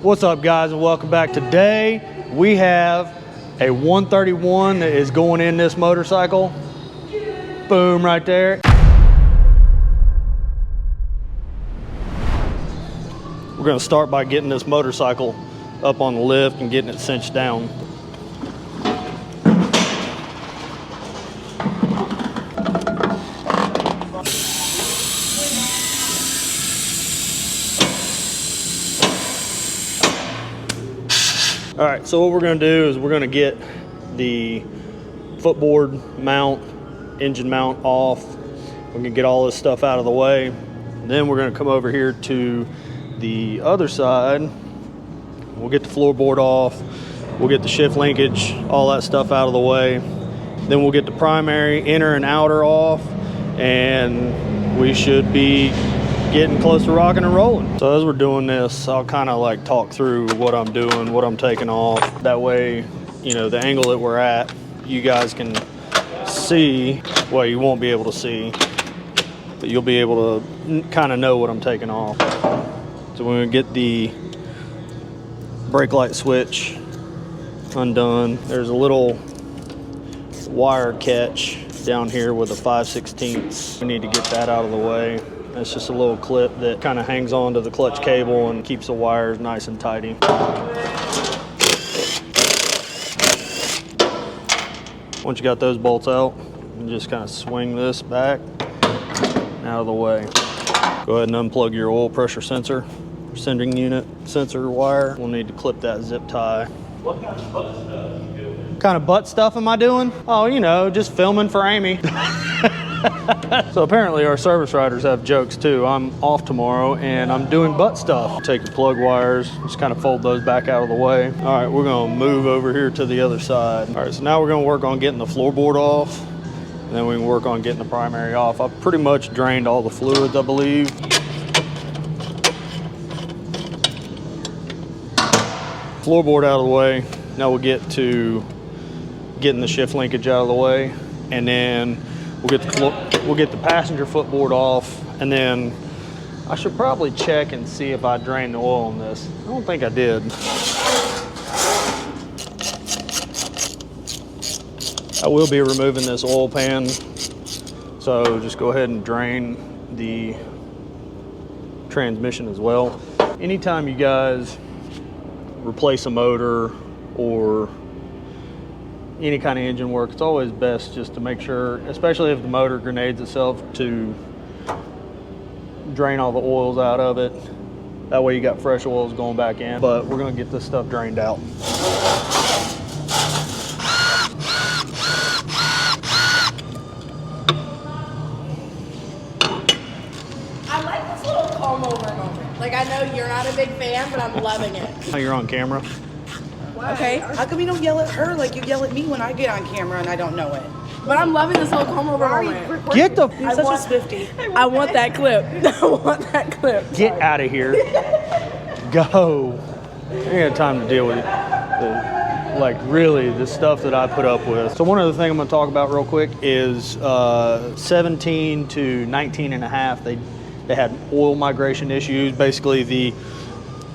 What's up, guys, and welcome back. Today we have a 131 that is going in this motorcycle. Boom, right there. We're gonna start by getting this motorcycle up on the lift and getting it cinched down. All right, so what we're gonna do is we're gonna get the footboard mount, engine mount off. We're gonna get all this stuff out of the way. Then we're gonna come over here to the other side. We'll get the floorboard off. We'll get the shift linkage, all that stuff out of the way. Then we'll get the primary inner and outer off, and we should be getting close to rocking and rolling. So as we're doing this, I'll kind of like talk through what I'm doing, what I'm taking off. That way, you know, the angle that we're at, you guys can see. Well, you won't be able to see, but you'll be able to kind of know what I'm taking off. So we're gonna get the brake light switch undone. There's a little wire catch down here with a 5/16. We need to get that out of the way. It's just a little clip that kind of hangs on to the clutch cable and keeps the wires nice and tidy. Once you got those bolts out, you just kind of swing this back out of the way. Go ahead and unplug your oil pressure sensor, sending unit sensor wire. We'll need to clip that zip tie. What kind of butt stuff are you doing? What kind of butt stuff am I doing? Oh, you know, just filming for Amy. So apparently our service riders have jokes too. I'm off tomorrow and I'm doing butt stuff. Take your plug wires, just kind of fold those back out of the way. All right, we're gonna move over here to the other side. All right, so now we're gonna work on getting the floorboard off, and then we can work on getting the primary off. I've pretty much drained all the fluids, I believe. Floorboard out of the way. Now we'll get to getting the shift linkage out of the way, and then we'll get the passenger footboard off, and then I should probably check and see if I drained the oil on this. I don't think I did. I will be removing this oil pan, so just go ahead and drain the transmission as well. Anytime you guys replace a motor or any kind of engine work, it's always best just to make sure, especially if the motor grenades itself, to drain all the oils out of it. That way you got fresh oils going back in. But we're gonna get this stuff drained out. I like this little comb over moment. Like, I know you're not a big fan, but I'm loving it. Oh, you're on camera. Okay, how come you don't yell at her like you yell at me when I get on camera and I don't know it? But I'm loving this little comb over moment. Get the You're such a Swiftie. I want that clip. I want that clip. Get out of here. Go. I ain't got time to deal with it. Like, really, the stuff that I put up with. So one other thing I'm gonna talk about real quick is 17 to 19 and a half, they had oil migration issues. Basically, the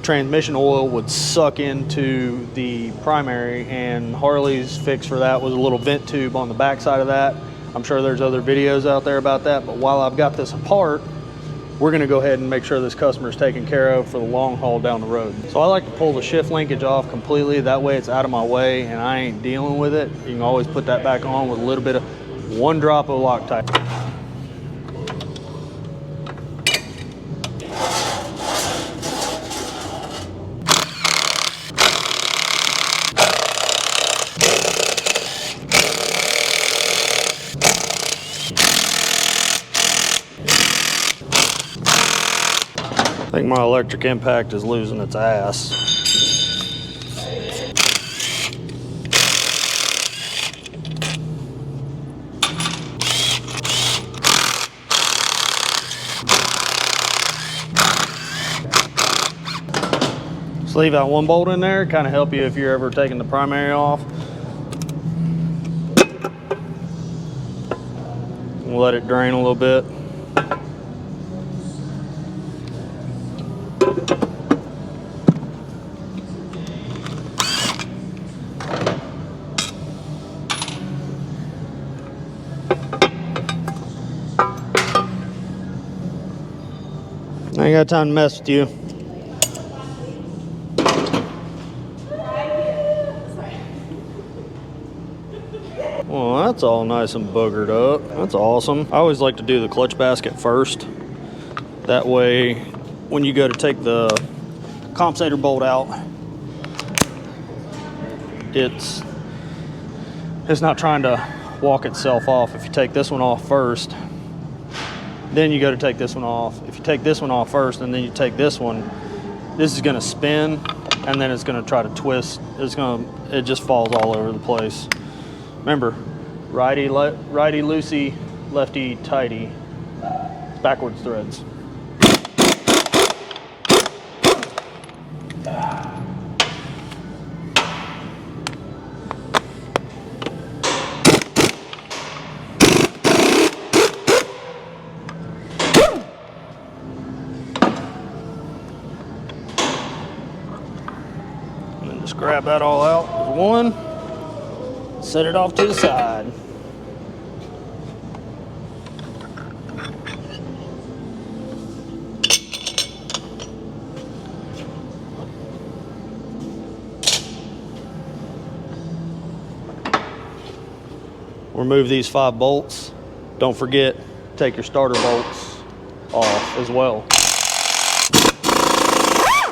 transmission oil would suck into the primary, and Harley's fix for that was a little vent tube on the back side of that. I'm sure there's other videos out there about that, but while I've got this apart, we're gonna go ahead and make sure this customer is taken care of for the long haul down the road. So I like to pull the shift linkage off completely. That way it's out of my way and I ain't dealing with it. You can always put that back on with a little bit of one drop of Loctite. I think my electric impact is losing its ass. Just leave out one bolt in there, kind of help you if you're ever taking the primary off. We'll let it drain a little bit. I ain't got time to mess with you. Well, that's all nice and boogered up. That's awesome. I always like to do the clutch basket first. That way, when you go to take the compensator bolt out, it's not trying to walk itself off. If you take this one off first, then you go to take this one off. If you take this one off first and then you take this one, this is gonna spin and then it's gonna try to twist. It just falls all over the place. Remember, righty loosey, lefty tighty, backwards threads. And then just grab that all out as one. Set it off to the side. Remove these 5 bolts. Don't forget, take your starter bolts off as well.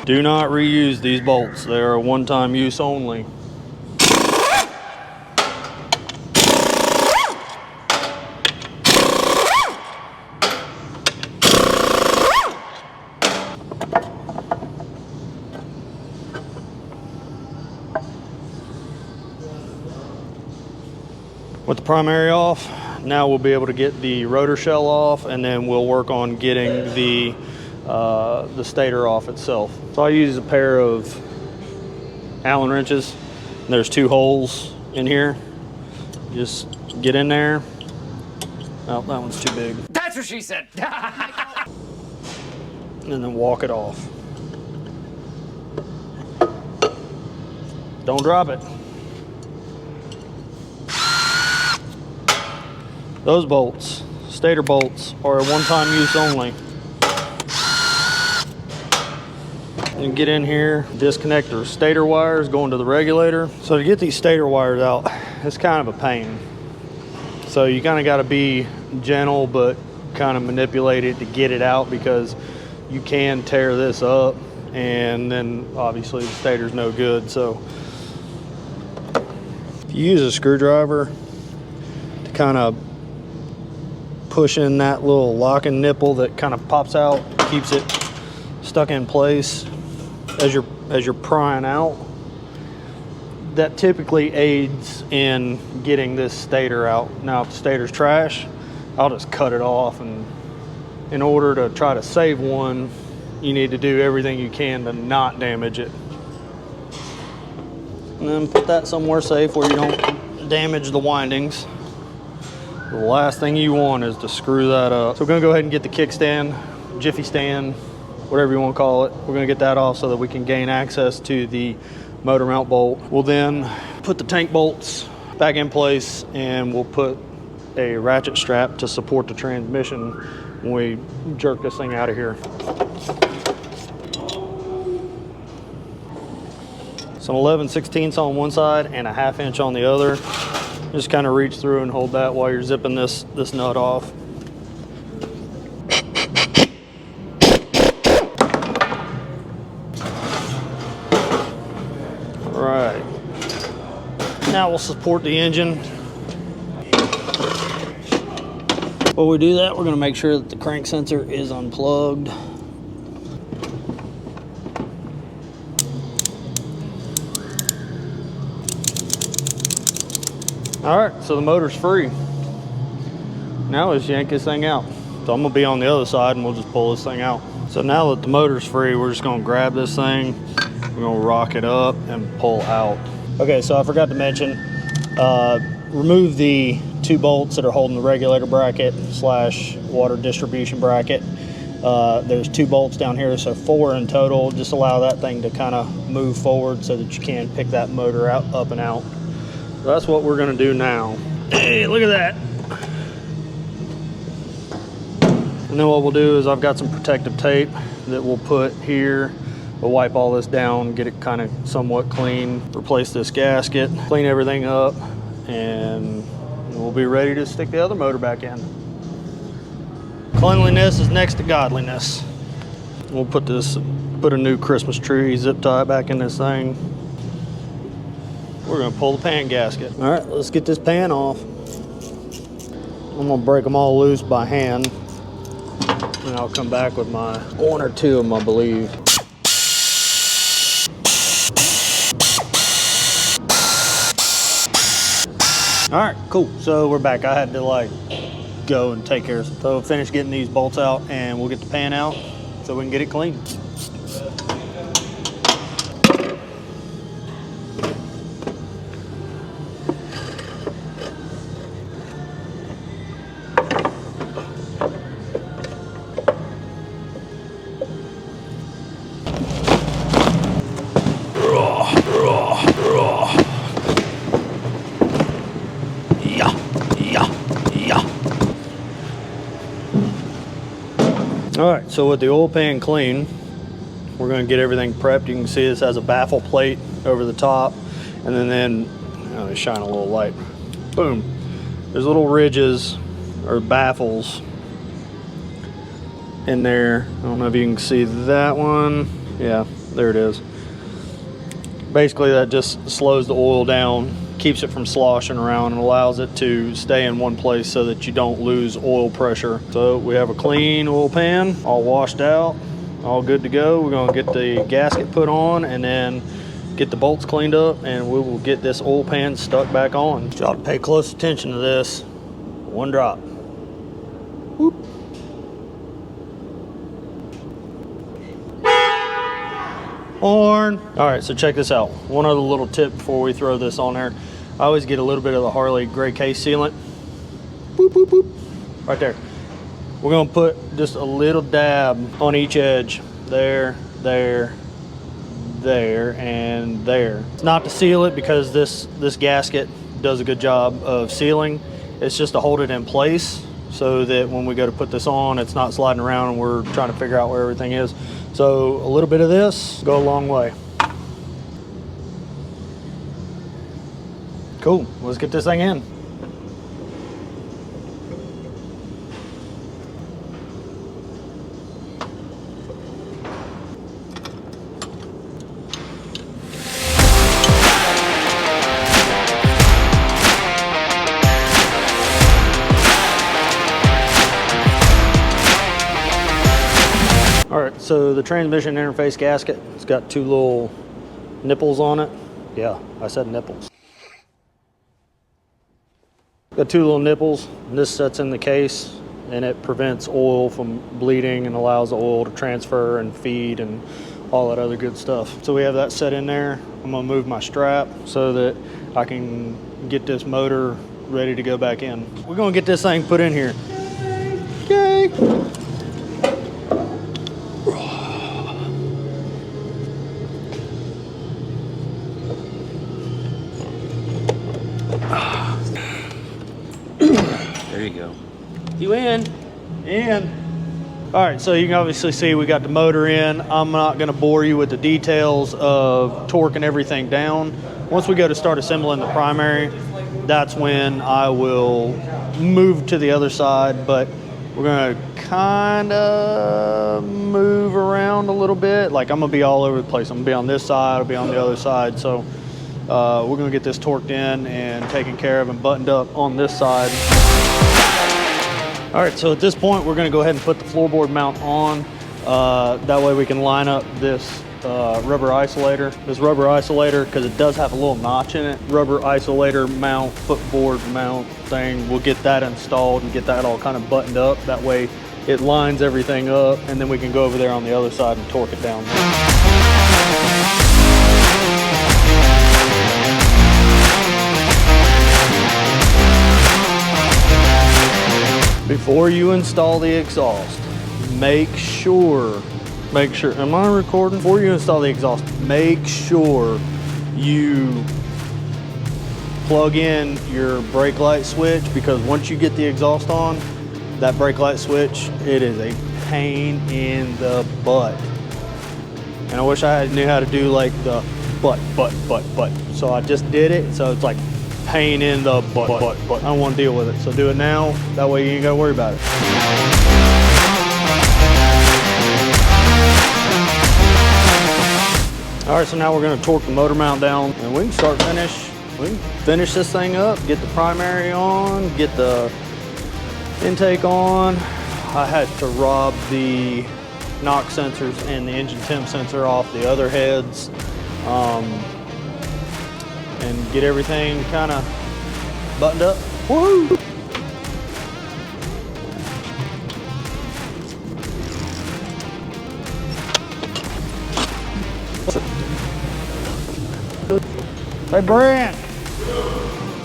Do not reuse these bolts. They are a one-time use only. With the primary off, now we'll be able to get the rotor shell off, and then we'll work on getting the stator off itself. So I use a pair of Allen wrenches. There's 2 holes in here. Just get in there. Oh, that one's too big. That's what she said. And then walk it off. Don't drop it. Those bolts, stator bolts, are a one-time use only. And get in here, disconnect the stator wires going to the regulator. So to get these stator wires out, it's kind of a pain. So you kind of got to be gentle, but kind of manipulate it to get it out, because you can tear this up, and then obviously the stator's no good. So if you use a screwdriver to kind of push in that little locking nipple that kind of pops out, keeps it stuck in place as you're prying out, that typically aids in getting this stator out. Now if the stator's trash, I'll just cut it off, and in order to try to save one, you need to do everything you can to not damage it. And then put that somewhere safe where you don't damage the windings. The last thing you want is to screw that up. So we're gonna go ahead and get the kickstand, jiffy stand, whatever you want to call it. We're gonna get that off so that we can gain access to the motor mount bolt. We'll then put the tank bolts back in place, and we'll put a ratchet strap to support the transmission when we jerk this thing out of here. Some 11/16 on one side and a 1/2 inch on the other. Just kind of reach through and hold that while you're zipping this nut off. All right. Now we'll support the engine. While we do that, we're going to make sure that the crank sensor is unplugged. All right, so the motor's free. Now let's yank this thing out. So I'm gonna be on the other side and we'll just pull this thing out. So now that the motor's free, we're just gonna grab this thing, we're gonna rock it up and pull out. Okay, so I forgot to mention, remove the 2 bolts that are holding the regulator bracket / water distribution bracket. There's 2 bolts down here, so 4 in total. Just allow that thing to kind of move forward so that you can pick that motor out, up and out. So that's what we're gonna do now. Hey, look at that. And then what we'll do is I've got some protective tape. that we'll put here. We'll wipe all this down, get it kind of somewhat clean, replace this gasket, clean everything up, and we'll be ready to stick the other motor back in. Cleanliness is next to godliness. We'll put a new Christmas tree, zip tie it back in this thing. We're gonna pull the pan gasket. All right, let's get this pan off. I'm gonna break them all loose by hand, and I'll come back with my one or two of them, I believe. All right, cool. So we're back. I had to like go and take care of some. So finish getting these bolts out, and we'll get the pan out so we can get it clean. All right, so with the oil pan clean, we're gonna get everything prepped. You can see this has a baffle plate over the top, and then let me shine a little light. Boom. There's little ridges or baffles in there. I don't know if you can see that one. Yeah, there it is. Basically, that just slows the oil down, keeps it from sloshing around, and allows it to stay in one place so that you don't lose oil pressure. So we have a clean oil pan, all washed out, all good to go. We're gonna get the gasket put on and then get the bolts cleaned up, and we will get this oil pan stuck back on. You ought to pay close attention to this. One drop. Whoop. Horn. All right, so check this out. One other little tip before we throw this on there. I always get a little bit of the Harley gray case sealant. Boop, boop, boop. Right there. We're gonna put just a little dab on each edge. There, there, there, and there. It's not to seal it because this gasket does a good job of sealing. It's just to hold it in place so that when we go to put this on, it's not sliding around and we're trying to figure out where everything is. So a little bit of this go a long way. Cool, let's get this thing in. All right, so the transmission interface gasket, it's got two little nipples on it. Yeah, I said nipples. Got two little nipples, and this sets in the case, and it prevents oil from bleeding and allows the oil to transfer and feed and all that other good stuff. So we have that set in there. I'm gonna move my strap so that I can get this motor ready to go back in. We're gonna get this thing put in here. Okay. There you go. You in? In. All right, so you can obviously see we got the motor in. I'm not gonna bore you with the details of torquing everything down. Once we go to start assembling the primary, that's when I will move to the other side, but we're gonna kind of move around a little bit. Like I'm gonna be all over the place. I'm gonna be on this side, I'll be on the other side. So we're gonna get this torqued in and taken care of and buttoned up on this side. All right, so at this point, we're gonna go ahead and put the floorboard mount on. That way we can line up this rubber isolator. This rubber isolator, because it does have a little notch in it, rubber isolator mount, footboard mount thing, we'll get that installed and get that all kind of buttoned up. That way it lines everything up, and then we can go over there on the other side and torque it down. Before you install the exhaust, make sure, am I recording? Before you install the exhaust, make sure you plug in your brake light switch, because once you get the exhaust on, that brake light switch, it is a pain in the butt. And I wish I knew how to do like the butt. So I just did it. So it's like pain in the butt. I don't want to deal with it. So do it now. That way you ain't gotta worry about it. All right, so now we're gonna torque the motor mount down and we can we can finish this thing up, get the primary on, get the intake on. I had to rob the knock sensors and the engine temp sensor off the other heads and get everything kind of buttoned up. Woo! Hey Brent,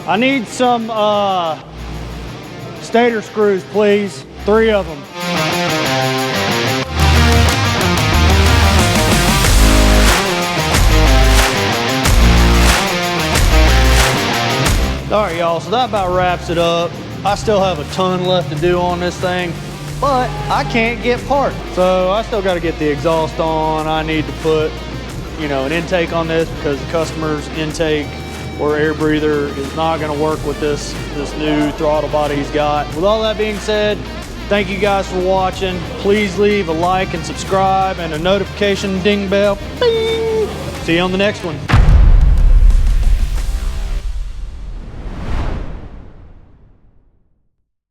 I need some stator screws, please. 3 of them. All right, y'all, so that about wraps it up. I still have a ton left to do on this thing, but I can't get parts. So I still got to get the exhaust on. I need to put, you know, an intake on this because the customer's intake or air breather is not going to work with this new throttle body he's got. With all that being said, thank you guys for watching. Please leave a like and subscribe and a notification ding bell. Bing! See you on the next one.